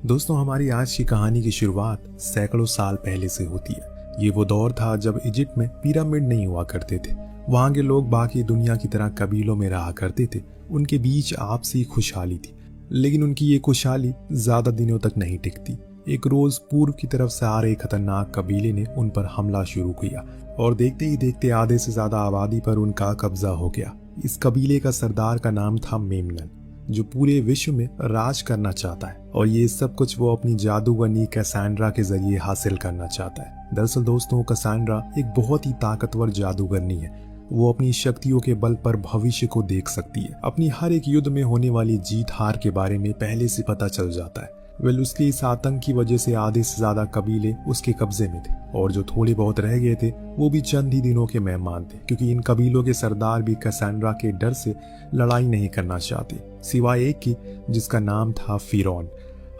दोस्तों, हमारी आज की कहानी की शुरुआत सैकड़ों साल पहले से होती है। ये वो दौर था जब इजिप्ट में पिरामिड नहीं हुआ करते थे। वहाँ के लोग बाकी दुनिया की तरह कबीलों में रहा करते थे। उनके बीच आपसी खुशहाली थी, लेकिन उनकी ये खुशहाली ज्यादा दिनों तक नहीं टिकती। एक रोज पूर्व की तरफ से आ रहे खतरनाक कबीले ने उन पर हमला शुरू किया और देखते ही देखते आधे से ज्यादा आबादी पर उनका कब्जा हो गया। इस कबीले का सरदार का नाम था मेमनन, जो पूरे विश्व में राज करना चाहता है, और ये सब कुछ वो अपनी जादूगरनी कैसेंड्रा के जरिए हासिल करना चाहता है। दरअसल दोस्तों, कैसेंड्रा एक बहुत ही ताकतवर जादूगरनी है। वो अपनी शक्तियों के बल पर भविष्य को देख सकती है। अपनी हर एक युद्ध में होने वाली जीत हार के बारे में पहले से पता चल जाता है। उसके इस आतंक की वजह से आधे से ज्यादा कबीले उसके कब्जे में थे, और जो थोड़े बहुत रह गए थे वो भी चंद ही दिनों के मेहमान थे, क्योंकि इन कबीलों के सरदार भी कैसेंड्रा के डर से लड़ाई नहीं करना चाहते, सिवाय एक की जिसका नाम था फिरौन।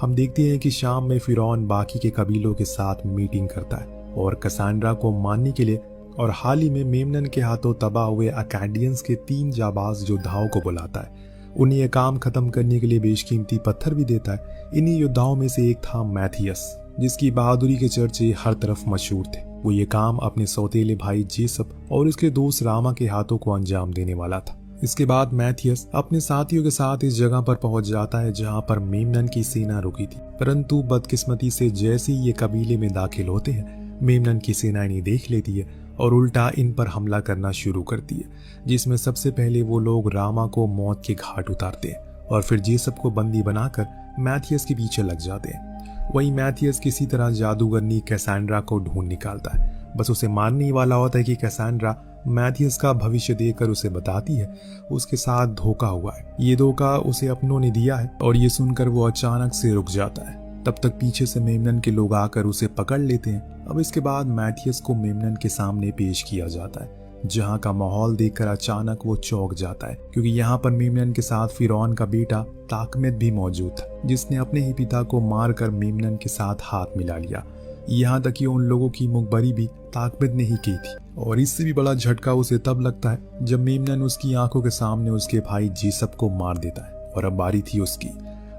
हम देखते हैं कि शाम में फिरौन बाकी के कबीलों के साथ मीटिंग करता है और कैसेंड्रा को मारने के लिए और हाल ही में मेमनन के हाथों तबाह हुए अकाडियंस के 3 जाबाज योद्धाओं को बुलाता है। उन्हें यह काम खत्म करने के लिए बेशकीमती पत्थर भी देता है। इन्हीं योद्धाओं में से एक था मैथियस, जिसकी बहादुरी के चर्चे हर तरफ मशहूर थे। वो ये काम अपने सौतेले भाई जेसप और उसके दोस्त रामा के हाथों को अंजाम देने वाला था। इसके बाद मैथियस अपने साथियों के साथ इस जगह पर पहुंच जाता है जहां पर मेमनन की सेना रुकी थी। परंतु बदकिस्मती से जैसे ही ये कबीले में दाखिल होते हैं, मेमनन की सेना इन्हें देख लेती है और उल्टा इन पर हमला करना शुरू करती है, जिसमें सबसे पहले वो लोग रामा को मौत के घाट उतारते हैं और फिर जेसप को बंदी बनाकर मैथियस के पीछे लग जाते हैं। वहीं मैथियस किसी तरह जादूगरनी कैसेंड्रा को ढूंढ निकालता है। बस उसे मारने ही वाला होता है कि कैसेंड्रा मैथियस का भविष्य देकर उसे बताती है उसके साथ धोखा हुआ है। ये धोखा उसे अपनों ने दिया है, और ये सुनकर वो अचानक से रुक जाता है। तब तक पीछे से मेमनन के लोग आकर उसे पकड़ लेते हैं। अब इसके बाद मैथियस को मेमनन के सामने पेश किया जाता है, जहां का माहौल देखकर अचानक वो चौंक जाता है, क्योंकि यहाँ पर मेमनन के साथ फिरौन का बेटा ताकमेत भी मौजूद था, जिसने अपने ही पिता को मारकर मेमनन के साथ हाथ मिला लिया। यहाँ तक कि उन लोगों की मुखबरी भी ताकमेत ने ही की थी। और इससे भी बड़ा झटका उसे तब लगता है जब मेमनन उसकी आंखों के सामने उसके भाई जेसप को मार देता है, और अब बारी थी उसकी।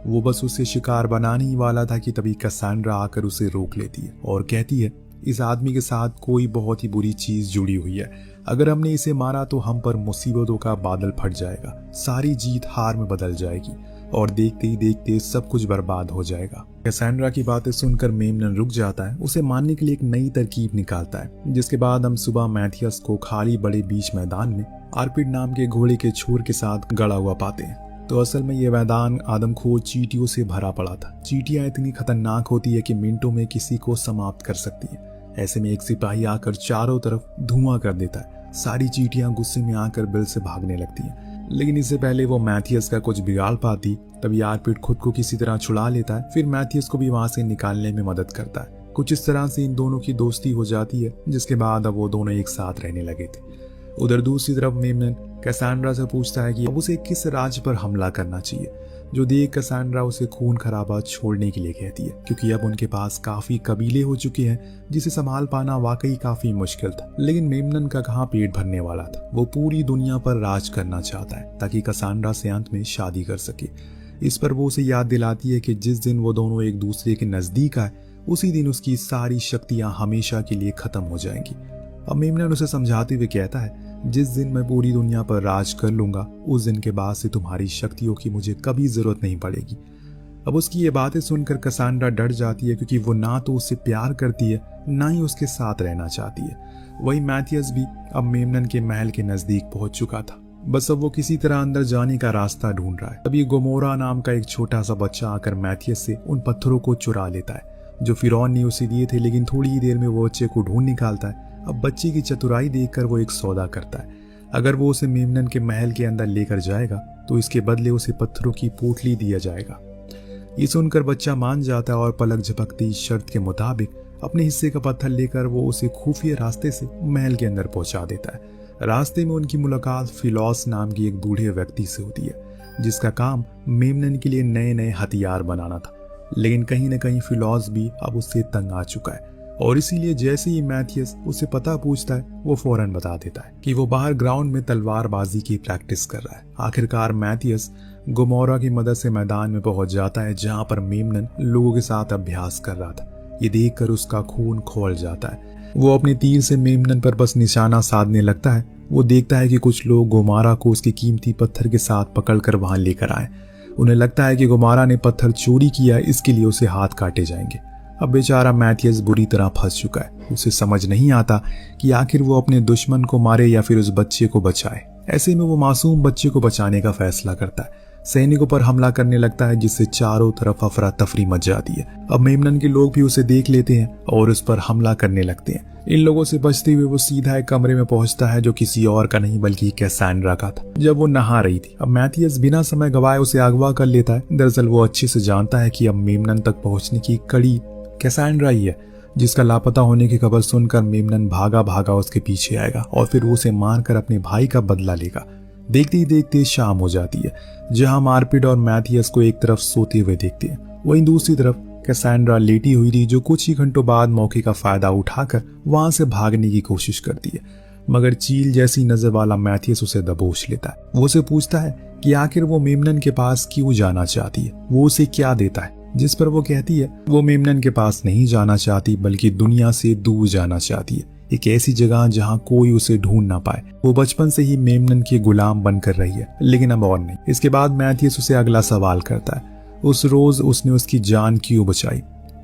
वो बस उसे शिकार बनाने ही वाला था कि तभी कैसेंड्रा आकर उसे रोक लेती है और कहती है, इस आदमी के साथ कोई बहुत ही बुरी चीज जुड़ी हुई है। अगर हमने इसे मारा तो हम पर मुसीबतों का बादल फट जाएगा, सारी जीत हार में बदल जाएगी, और देखते ही देखते सब कुछ बर्बाद हो जाएगा। कैसेंड्रा की बातें सुनकर मेमनन रुक जाता है। उसे मारने के लिए एक नई तरकीब निकालता है, जिसके बाद हम सुबह मैथियस को खाली बड़े बीच मैदान में आर्पिड नाम के घोड़े के छोर के साथ गड़ा हुआ पाते हैं। तो असल में ये मैदान आदमखोर चींटियों से भरा पड़ा था। चींटियां इतनी खतरनाक होती है कि मिनटों में किसी को समाप्त कर सकती है। ऐसे में एक सिपाही आकर चारों तरफ धुआं कर देता है। सारी चींटियां गुस्से में आकर बिल से भागने लगती हैं, लेकिन इससे पहले वो मैथियस का कुछ बिगाड़ पाती तभी आर्पिड खुद को किसी तरह छुड़ा लेता है। फिर मैथियस को भी वहां से निकालने में मदद करता है। कुछ इस तरह से इन दोनों की दोस्ती हो जाती है, जिसके बाद अब वो दोनों एक साथ रहने लगे थे। उधर दूसरी तरफ मेमनन कैसेंड्रा से पूछता है कि अब उसे किस राज्य पर हमला करना चाहिए, जो देख कैसेंड्रा उसे खून खराबा छोड़ने के लिए कहती है, क्योंकि अब उनके पास काफी कबीले हो चुके हैं जिसे संभाल पाना वाकई काफी मुश्किल था। लेकिन मेमनन का कहाँ पेट भरने वाला था। वो पूरी दुनिया पर राज करना चाहता है ताकि कैसेंड्रा से अंत में शादी कर सके। इस पर वो उसे याद दिलाती है कि जिस दिन वो दोनों एक दूसरे के नजदीक आए, उसी दिन उसकी सारी शक्तियां हमेशा के लिए खत्म हो जाएंगी। अब मेमनन उसे समझाते हुए कहता है, जिस दिन मैं पूरी दुनिया पर राज कर लूंगा, उस दिन के बाद से तुम्हारी शक्तियों की मुझे कभी जरूरत नहीं पड़ेगी। अब उसकी ये बातें सुनकर कैसेंड्रा डर जाती है, क्योंकि वो ना तो उससे प्यार करती है, ना ही उसके साथ रहना चाहती है। वही मैथियस भी अब मेमनन के महल के नजदीक पहुंच चुका था। बस अब वो किसी तरह अंदर जाने का रास्ता ढूंढ रहा है। तभी गोमोरा नाम का एक छोटा सा बच्चा आकर मैथियस से उन पत्थरों को चुरा लेता है जो फिरौन ने उसे दिए थे, लेकिन थोड़ी ही देर में वो बच्चे को ढूंढ निकालता है। अब बच्चे की चतुराई देखकर वो एक सौदा करता है। अगर वो उसे मेमनन के महल के अंदर लेकर जाएगा तो इसके बदले उसे पत्थरों की पोटली दिया जाएगा। ये सुनकर बच्चा मान जाता है और पलक झपकती इस शर्त के मुताबिक अपने हिस्से का पत्थर लेकर वो उसे खुफिया रास्ते से महल के अंदर पहुंचा देता है। रास्ते में उनकी मुलाकात फिलॉस नाम की एक बूढ़े व्यक्ति से होती है, जिसका काम मेमनन के लिए नए नए हथियार बनाना था। लेकिन कहीं न कहीं फिलॉस भी अब उससे तंग आ चुका है। और इसीलिए जैसे ही मैथियस उसे पता पूछता है वो फौरन बता देता है कि वो बाहर ग्राउंड में तलवारबाजी की प्रैक्टिस कर रहा है। आखिरकार मैथियस गोमोरा की मदद से मैदान में पहुंच जाता है जहां पर मेमनन लोगों के साथ अभ्यास कर रहा था। ये देखकर उसका खून खौल जाता है। वो अपने तीर से मेमनन पर बस निशाना साधने लगता है। वो देखता है कि कुछ लोग गोमारा को उसके कीमती पत्थर के साथ पकड़कर वहां लेकर आए। उन्हें लगता है कि गोमारा ने पत्थर चोरी किया, इसके लिए उसे हाथ काटे जाएंगे। अब बेचारा मैथियस बुरी तरह फंस चुका है। उसे समझ नहीं आता कि आखिर वो अपने दुश्मन को मारे या फिर उस बच्चे को बचाए। ऐसे में वो मासूम बच्चे को बचाने का फैसला करता है। सैनिकों पर हमला करने लगता है जिससे चारों तरफ अफरा तफरी मच जाती है। अब मेमनन के लोग भी उसे देख लेते हैं और उस पर हमला करने लगते हैं। इन लोगों से बचते हुए वो सीधा एक कमरे में पहुंचता है जो किसी और का नहीं बल्कि कैसांड्रा का था, जब वो नहा रही थी। अब मैथियस बिना समय गवाए उसे अगवा कर लेता है। दरअसल वो अच्छे से जानता है कि अब मेमनन तक पहुंचने की कड़ी कैसांड्रा ही है, जिसका लापता होने की खबर सुनकर मेमनन भागा भागा उसके पीछे आएगा और फिर उसे मारकर अपने भाई का बदला लेगा। देखते ही देखते शाम हो जाती है, जहां मारपीट और मैथियस को एक तरफ सोते हुए देखते हैं, वहीं दूसरी तरफ कैसांड्रा लेटी हुई थी, जो कुछ ही घंटों बाद मौके का फायदा उठाकर वहां से भागने की कोशिश करती है। मगर चील जैसी नजर वाला मैथियस उसे दबोच लेता है। वो उसे पूछता है कि आखिर वो मेमनन के पास क्यों जाना चाहती है, वो उसे क्या देता है, जिस पर वो कहती है वो मेमनन के पास नहीं जाना चाहती बल्कि दुनिया से दूर जाना चाहती है, एक ऐसी जगह जहां कोई उसे ढूंढ ना पाए। वो बचपन से ही मेमनन के गुलाम बनकर रही है, लेकिन अब और नहीं। इसके बाद मैथियस उसे अगला सवाल करता है, उस रोज उसने उसकी जान क्यों बचाई,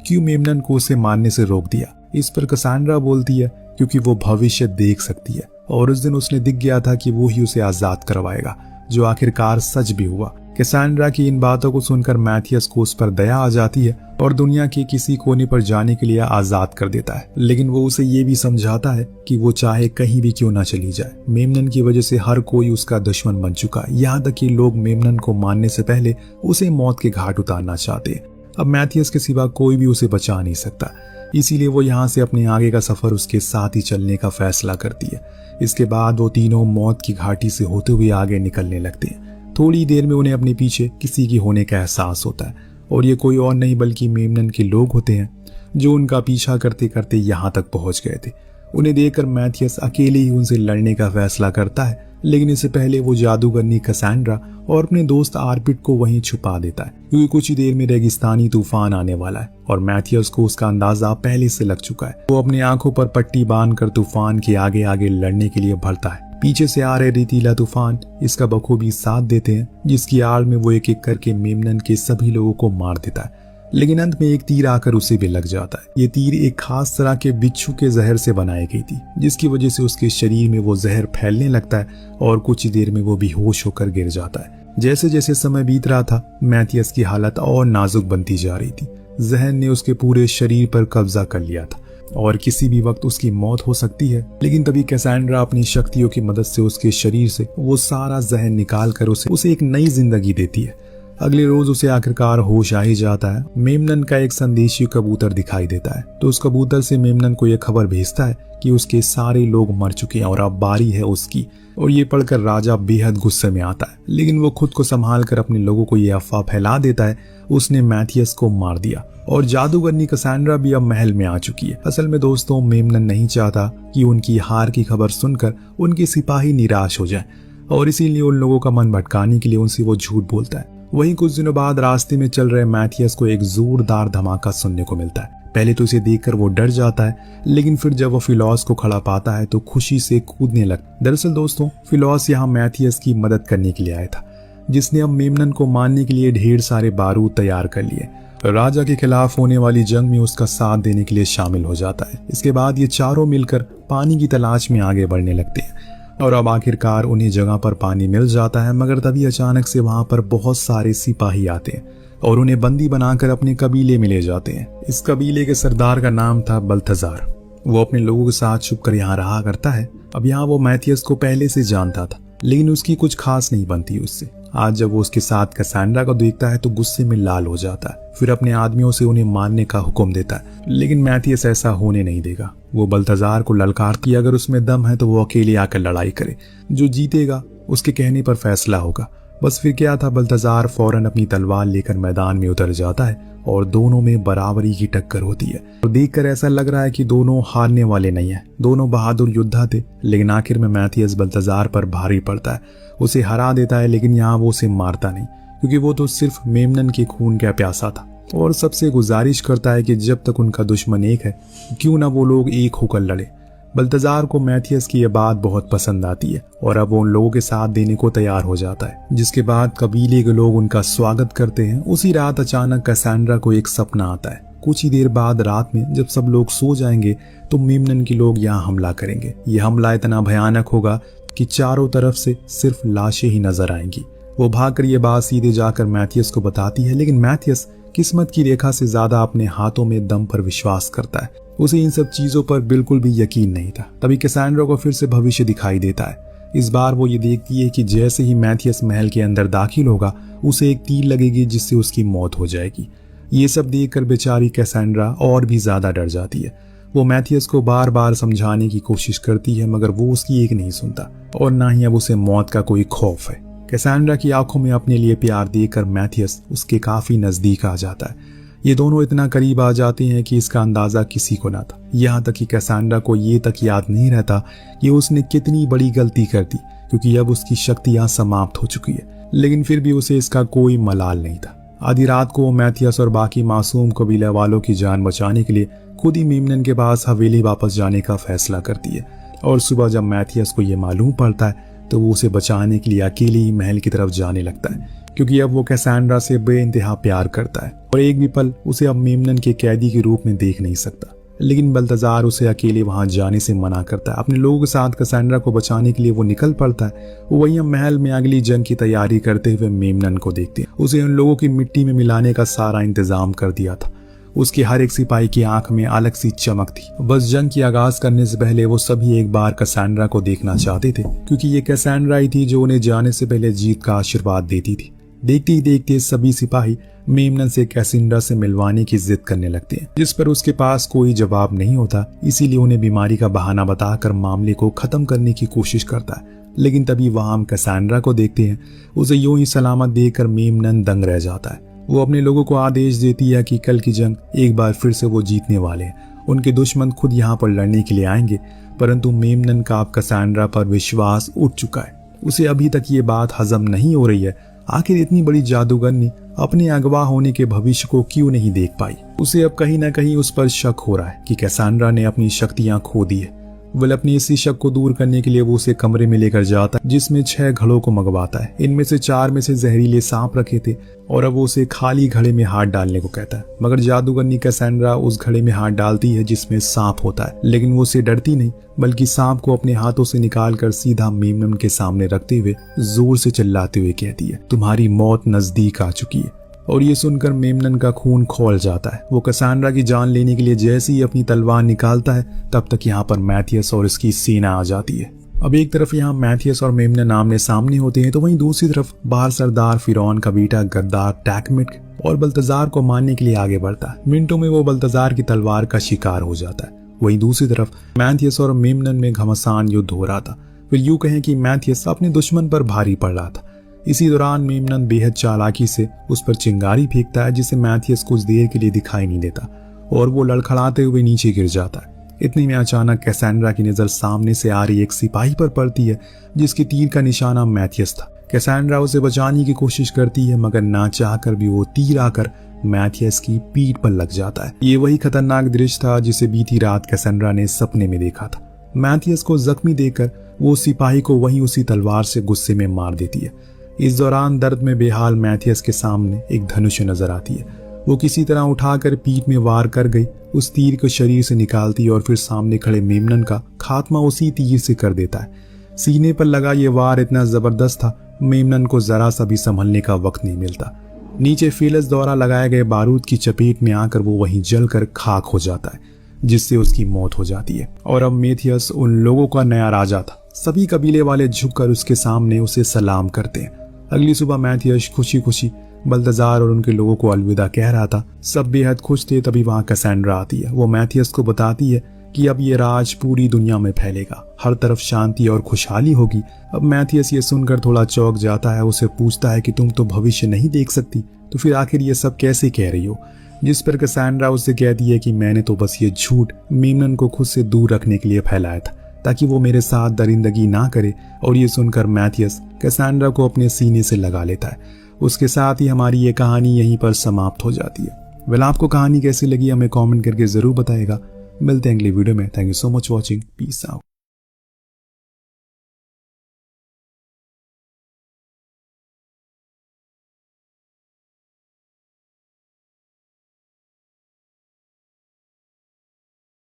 क्यों मेमनन को उसे मारने से रोक दिया। इस पर कैसांड्रा बोलती है क्योंकि वो भविष्य देख सकती है और उस दिन उसने दिख गया था कि वो ही उसे आजाद करवाएगा, जो आखिरकार सच भी हुआ। कैसांड्रा की इन बातों को सुनकर मैथियस को उस पर दया आ जाती है और दुनिया के किसी कोने पर जाने के लिए आजाद कर देता है। लेकिन वो उसे ये भी समझाता है कि वो चाहे कहीं भी क्यों ना चली जाए, मेमनन की वजह से हर कोई उसका दुश्मन बन चुका है, यहाँ तक कि लोग मेमनन को मारने से पहले उसे मौत के घाट उतारना चाहते हैं। अब मैथियस के सिवा कोई भी उसे बचा नहीं सकता, इसीलिए वो यहाँ से अपने आगे का सफर उसके साथ ही चलने का फैसला करती है। इसके बाद वो तीनों मौत की घाटी से होते हुए आगे निकलने लगते हैं। थोड़ी देर में उन्हें अपने पीछे किसी की होने का एहसास होता है और ये कोई और नहीं बल्कि मेमनन के लोग होते हैं, जो उनका पीछा करते करते यहाँ तक पहुंच गए थे। उन्हें देखकर मैथियस अकेले ही उनसे लड़ने का फैसला करता है, लेकिन इससे पहले वो जादूगरनी कैसांड्रा और अपने दोस्त आर्पिट को वहीं छुपा देता है, क्योंकि कुछ ही देर में रेगिस्तानी तूफान आने वाला है और मैथियस को उसका अंदाजा पहले से लग चुका है। वो अपनी आंखों पर पट्टी बांधकर तूफान के आगे आगे लड़ने के लिए बढ़ता है। पीछे से आ रहे रेतीला तूफान इसका बखूबी साथ देते हैं, जिसकी आड़ में वो एक एक करके मेमनन के सभी लोगों को मार देता है। लेकिन अंत में एक तीर आकर उसे भी लग जाता है। ये तीर एक खास तरह के बिच्छू के जहर से बनाई गई थी, जिसकी वजह से उसके शरीर में वो जहर फैलने लगता है और कुछ ही देर में वो बेहोश होकर गिर जाता है। जैसे जैसे समय बीत रहा था, मैथियस की हालत और नाजुक बनती जा रही थी। जहर ने उसके पूरे शरीर पर कब्जा कर लिया था और किसी भी वक्त उसकी मौत हो सकती है। लेकिन तभी कैसांड्रा अपनी शक्तियों की मदद से उसके शरीर से वो सारा जहर निकाल कर उसे एक नई जिंदगी देती है। अगले रोज उसे आखिरकार होश आ ही जाता है। मेमनन का एक संदेशी कबूतर दिखाई देता है, तो उस कबूतर से मेमनन को यह खबर भेजता है कि उसके सारे लोग मर चुके हैं और अब बारी है उसकी। और ये पढ़कर राजा बेहद गुस्से में आता है, लेकिन वो खुद को संभाल कर अपने लोगों को ये अफवाह फैला देता है उसने मैथियस को मार दिया और जादूगरनी कैसांड्रा भी अब महल में आ चुकी है। असल में दोस्तों, मेमनन नहीं चाहता कि उनकी हार की खबर सुनकर उनके सिपाही निराश हो जाए और इसीलिए उन लोगों का मन भटकाने के लिए उनसे वो झूठ बोलता है। वहीं कुछ दिनों बाद रास्ते में चल रहे मैथियस को एक जोरदार धमाका सुनने को मिलता है। पहले तो इसे देखकर वो डर जाता है, लेकिन फिर जब वो फिलॉस को खड़ा पाता है तो खुशी से कूदने लगता है। दरअसल दोस्तों, फिलॉस यहाँ मैथियस की मदद करने के लिए आया था, जिसने अब मेमनन को मारने के लिए ढेर सारे बारूद तैयार कर लिए। राजा के खिलाफ होने वाली जंग में उसका साथ देने के लिए शामिल हो जाता है। इसके बाद ये चारों मिलकर पानी की तलाश में आगे बढ़ने लगते हैं और अब आखिरकार उन्हें जगह पर पानी मिल जाता है। मगर तभी अचानक से वहां पर बहुत सारे सिपाही आते हैं और उन्हें बंदी बनाकर अपने कबीले में ले जाते हैं। इस कबीले के सरदार का नाम था बल्थजार। वो अपने लोगों के साथ छुपकर यहाँ रहा करता है। अब यहाँ वो मैथियस को पहले से जानता था, लेकिन उसकी कुछ खास नहीं बनती उससे। आज जब वो उसके साथ कैसांड्रा को देखता है तो गुस्से में लाल हो जाता है। फिर अपने आदमियों से उन्हें मारने का हुक्म देता है, लेकिन मैथियस ऐसा होने नहीं देगा। वो बल्थजार को ललकारती कि अगर उसमें दम है तो वो अकेले आकर लड़ाई करे, जो जीतेगा उसके कहने पर फैसला होगा। बस फिर क्या था, बल्थजार फौरन अपनी तलवार लेकर मैदान में उतर जाता है और दोनों में बराबरी की टक्कर होती है। और देखकर ऐसा लग रहा है कि दोनों हारने वाले नहीं है। दोनों बहादुर योद्धा थे, लेकिन आखिर में मैथियस बल्तजार पर भारी पड़ता है, उसे हरा देता है। लेकिन यहाँ वो उसे मारता नहीं, क्योंकि वो तो सिर्फ मेमनन के खून का प्यासा था। और सबसे गुजारिश करता है कि जब तक उनका दुश्मन एक है, क्यों ना वो लोग एक होकर लड़े। बल्तजार को मैथियस की यह बात बहुत पसंद आती है और अब वो उन लोगों के साथ देने को तैयार हो जाता है, जिसके बाद कबीले के लोग उनका स्वागत करते हैं। उसी रात अचानक कैसेंड्रा को एक सपना आता है। कुछ ही देर बाद रात में जब सब लोग सो जाएंगे तो मेमनन के लोग यहाँ हमला करेंगे। यह हमला इतना भयानक होगा कि चारों तरफ से सिर्फ लाशें ही नजर आएंगी। वो भागकर ये बात सीधे जाकर मैथियस को बताती है, लेकिन मैथियस किस्मत की रेखा से ज्यादा अपने हाथों में दम पर विश्वास करता है। उसे इन सब चीजों पर बिल्कुल भी यकीन नहीं था। तभी कैसेंड्रा को फिर से भविष्य दिखाई देता है। इस बार वो ये देखती है कि जैसे ही मैथियस महल के अंदर दाखिल होगा, उसे एक तीर लगेगी जिससे उसकी मौत हो जाएगी। ये सब देखकर बेचारी कैसेंड्रा और भी ज्यादा डर जाती है। वो मैथियस को बार बार समझाने की कोशिश करती है, मगर वो उसकी एक नहीं सुनता और ना ही अब उसे मौत का कोई खौफ है। कैसेंड्रा की आंखों में अपने लिए प्यार देखकर मैथियस उसके काफी नजदीक आ जाता है। ये दोनों इतना करीब आ जाते हैं कि इसका अंदाजा किसी को ना था। यहाँ तक कि कैसेंड्रा को ये तक याद नहीं रहता कि उसने कितनी बड़ी गलती कर दी, क्योंकि अब उसकी शक्तियां समाप्त हो चुकी है। लेकिन फिर भी उसे इसका कोई मलाल नहीं था। आधी रात को वो मैथियस और बाकी मासूम कबीला वालों की जान बचाने के लिए खुद ही मेमनन के पास हवेली वापस जाने का फैसला करती है। और सुबह जब मैथियस को ये मालूम पड़ता है तो वो उसे बचाने के लिए अकेले ही महल की तरफ जाने लगता है, क्योंकि अब वो कैसेंड्रा से बेइंतहा प्यार करता है और एक भी पल उसे अब मेमनन के कैदी के रूप में देख नहीं सकता। लेकिन बल्तजार उसे अकेले वहां जाने से मना करता है। अपने लोगों के साथ कैसेंड्रा को बचाने के लिए वो निकल पड़ता है। वो वहीं महल में अगली जंग की तैयारी करते हुए मेमनन को देखते हैं। उसे उन लोगों की मिट्टी में मिलाने का सारा इंतजाम कर दिया था। उसके हर एक सिपाही की आंख में अलग सी चमक थी। बस जंग की आगाज करने से पहले वो सभी एक बार कैसेंड्रा को देखना चाहते थे, क्योंकि ये कैसेंड्रा ही थी जो उन्हें जाने से पहले जीत का आशीर्वाद देती थी। देखते ही देखते सभी सिपाही मेमनन से कैसेंड्रा से मिलवाने की जिद करने लगते हैं, जिस पर उसके पास कोई जवाब नहीं होता। इसीलिए उन्हें बीमारी का बहाना बताकर मामले को खत्म करने की कोशिश करता है। लेकिन तभी वहां हम कैसेंड्रा को देखते हैं। उसे यूं ही सलामत देखकर मेमनन दंग रह जाता है। वो अपने लोगों को आदेश देती है कि कल की जंग एक बार फिर से वो जीतने वाले हैं। उनके दुश्मन खुद यहाँ पर लड़ने के लिए आएंगे, परंतु मेमनन का अब कैसेंड्रा पर विश्वास उठ चुका है। उसे अभी तक ये बात हजम नहीं हो रही है, आखिर इतनी बड़ी जादूगरनी अपने अगवा होने के भविष्य को क्यों नहीं देख पाई। उसे अब कहीं ना कहीं उस पर शक हो रहा है कि कैसेंड्रा ने अपनी शक्तियां खो दी है। वह अपनी इसी शक को दूर करने के लिए वो उसे कमरे में लेकर जाता है, जिसमें 6 घड़ों को मंगवाता है। इनमें से 4 में से जहरीले सांप रखे थे और अब वो उसे खाली घड़े में हाथ डालने को कहता है। मगर जादूगरनी कैसेंड्रा उस घड़े में हाथ डालती है जिसमें सांप होता है, लेकिन वो उसे डरती नहीं, बल्कि सांप को अपने हाथों से निकालकर सीधा मेमनन के सामने रखते हुए जोर से चिल्लाते हुए कहती है, तुम्हारी मौत नजदीक आ चुकी है। और ये सुनकर मेमनन का खून खौल जाता है। वो कैसेंड्रा की जान लेने के लिए जैसे ही अपनी तलवार निकालता है, तब तक यहाँ पर मैथियस और इसकी सेना आ जाती है। अब एक तरफ यहाँ मैथियस और मेमनन आमने सामने होते हैं, तो वहीं दूसरी तरफ बाहर सरदार फिरौन का बेटा गद्दार टैकमिट और बल्तजार को मारने के लिए आगे बढ़ता है। मिनटों में वो बल्तजार की तलवार का शिकार हो जाता है। वहीं दूसरी तरफ मैथियस और मेमनन में घमासान युद्ध हो रहा था। फिर यूं कहें कि मैथियस अपने दुश्मन पर भारी पड़ रहा था। इसी दौरान मेमनन बेहद चालाकी से उस पर चिंगारी फेंकता है, जिसे मैथियस कुछ देर के लिए दिखाई नहीं देता और वो लड़खड़ाते हुए नीचे गिर जाता है। इतने में अचानक कैसेंड्रा की नजर सामने से आ रही एक सिपाही पर पड़ती है, जिसकी तीर का निशाना मैथियस था। कैसेंड्रा उसे बचाने की कोशिश करती है, मगर ना चाहकर भी वो तीर आकर मैथियस की पीठ पर लग जाता है। ये वही खतरनाक दृश्य था जिसे बीती रात कैसेंड्रा ने सपने में देखा था। मैथियस को जख्मी देखकर वो सिपाही को वहीं उसी तलवार से गुस्से में मार देती है। इस दौरान दर्द में बेहाल मैथियस के सामने एक धनुष नजर आती है। वो किसी तरह उठाकर पीठ में वार कर गई, उस तीर को शरीर से निकालती और फिर सामने खड़े मेमनन का खात्मा उसी तीर से कर देता है। सीने पर लगा ये वार इतना जबरदस्त था, मेमनन को जरा सा भी संभलने का वक्त नहीं मिलता। नीचे फीलस द्वारा लगाए गए बारूद की चपेट में आकर वो वहीं जलकर खाक हो जाता है, जिससे उसकी मौत हो जाती है। और अब मैथियस उन लोगों का नया राजा था। सभी कबीले वाले झुककर उसके सामने उसे सलाम करते हैं। अगली सुबह मैथियस खुशी खुशी बल्तजार और उनके लोगों को अलविदा कह रहा था। सब बेहद खुश थे। तभी वहां कैसेंड्रा आती है। वो मैथियस को बताती है कि अब ये राज पूरी दुनिया में फैलेगा, हर तरफ शांति और खुशहाली होगी। अब मैथियस ये सुनकर थोड़ा चौंक जाता है। उसे पूछता है कि तुम तो भविष्य नहीं देख सकती, तो फिर आखिर ये सब कैसे कह रही हो। जिस पर कैसेंड्रा उससे कहती है कि मैंने तो बस ये झूठ मेमनन को खुद से दूर रखने के लिए फैलाया था ताकि वो मेरे साथ दरिंदगी ना करे। और ये सुनकर मैथियस कैसेंड्रा को अपने सीने से लगा लेता है। उसके साथ ही हमारी ये कहानी यहीं पर समाप्त हो जाती है। वेल, आपको कहानी कैसी लगी हमें कमेंट करके जरूर बताएगा। मिलते हैं अगली वीडियो में। Thank you so much watching. Peace out.